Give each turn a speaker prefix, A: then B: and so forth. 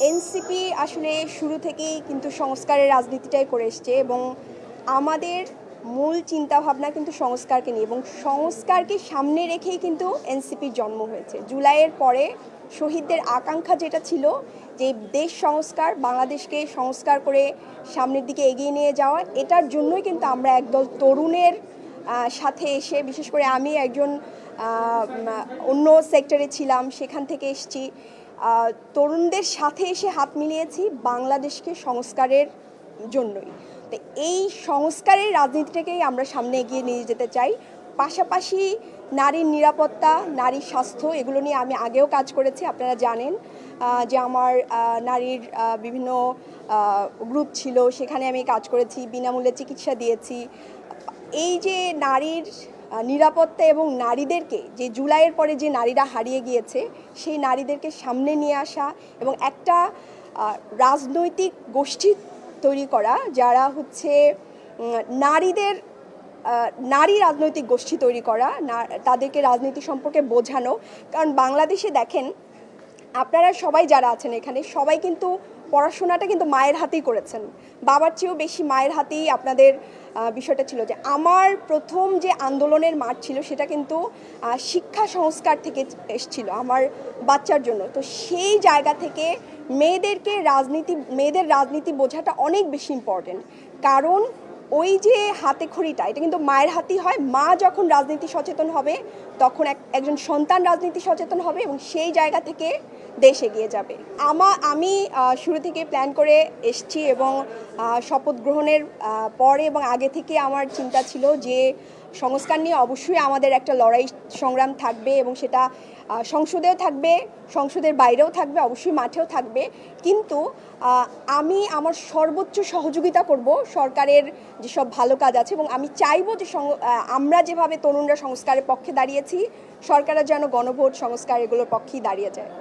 A: NCP আসলে শুরু থেকেই কিন্তু সংস্কারের রাজনীতিটাই করে এসছে এবং আমাদের মূল চিন্তাভাবনা কিন্তু সংস্কারকে নিয়ে এবং সংস্কারকে সামনে রেখেই কিন্তু এনসিপির জন্ম হয়েছে। জুলাইয়ের পরে শহীদদের আকাঙ্ক্ষা যেটা ছিল যে দেশ সংস্কার, বাংলাদেশকে সংস্কার করে সামনের দিকে এগিয়ে নিয়ে যাওয়া, এটার জন্যই কিন্তু আমরা একদল তরুণের সাথে এসে, বিশেষ করে আমি একজন অন্য সেক্টরে ছিলাম, সেখান থেকে এসেছি, তরুণদের সাথে এসে হাত মিলিয়েছি বাংলাদেশকে সংস্কারের জন্যই। তো এই সংস্কারের রাজনীতিটাকেই আমরা সামনে এগিয়ে নিয়ে যেতে চাই। পাশাপাশি নারীর নিরাপত্তা, নারীর স্বাস্থ্য, এগুলো নিয়ে আমি আগেও কাজ করেছি। আপনারা জানেন যে আমার নারীর বিভিন্ন গ্রুপ ছিল, সেখানে আমি কাজ করেছি, বিনামূল্যে চিকিৎসা দিয়েছি। এই যে নারীর নিরাপত্তা এবং নারীদেরকে, যে জুলাইয়ের পরে যে নারীরা হারিয়ে গিয়েছে, সেই নারীদেরকে সামনে নিয়ে আসা এবং একটা রাজনৈতিক গোষ্ঠী তৈরি করা, যারা হচ্ছে নারী রাজনৈতিক গোষ্ঠী তৈরি করা, তাদেরকে রাজনীতি সম্পর্কে বোঝানো। কারণ বাংলাদেশে দেখেন, আপনারা সবাই যারা আছেন এখানে, সবাই কিন্তু পড়াশোনাটা কিন্তু মায়ের হাতেই করেছেন, বাবার চেয়েও বেশি মায়ের হাতেই আপনাদের বিষয়টা ছিল। যে আমার প্রথম যে আন্দোলনের মাঠ ছিল, সেটা কিন্তু শিক্ষা সংস্কার থেকে এসেছিল আমার বাচ্চার জন্য। তো সেই জায়গা থেকে মেয়েদের রাজনীতি বোঝাটা অনেক বেশি ইম্পর্টেন্ট। কারণ ওই যে হাতে খড়িটা, এটা কিন্তু মায়ের হাতেই হয়। মা যখন রাজনীতি সচেতন হবে, তখন একজন সন্তান রাজনীতি সচেতন হবে এবং সেই জায়গা থেকে দেশ এগিয়ে যাবে। আমি শুরু থেকে প্ল্যান করে এসেছি এবং শপথ গ্রহণের পরে এবং আগে থেকে আমার চিন্তা ছিল যে সংস্কার নিয়ে অবশ্যই আমাদের একটা লড়াই সংগ্রাম থাকবে এবং সেটা সংসদেও থাকবে, সংসদের বাইরেও থাকবে, অবশ্যই মাঠেও থাকবে। কিন্তু আমি আমার সর্বোচ্চ সহযোগিতা করব সরকারের যেসব ভালো কাজ আছে, এবং আমি চাইবো যে আমরা যেভাবে তরুণরা সংস্কারের পক্ষে দাঁড়িয়েছি, সরকারের যেন গণভোট, সংস্কার, এগুলোর পক্ষেই দাঁড়িয়ে যায়।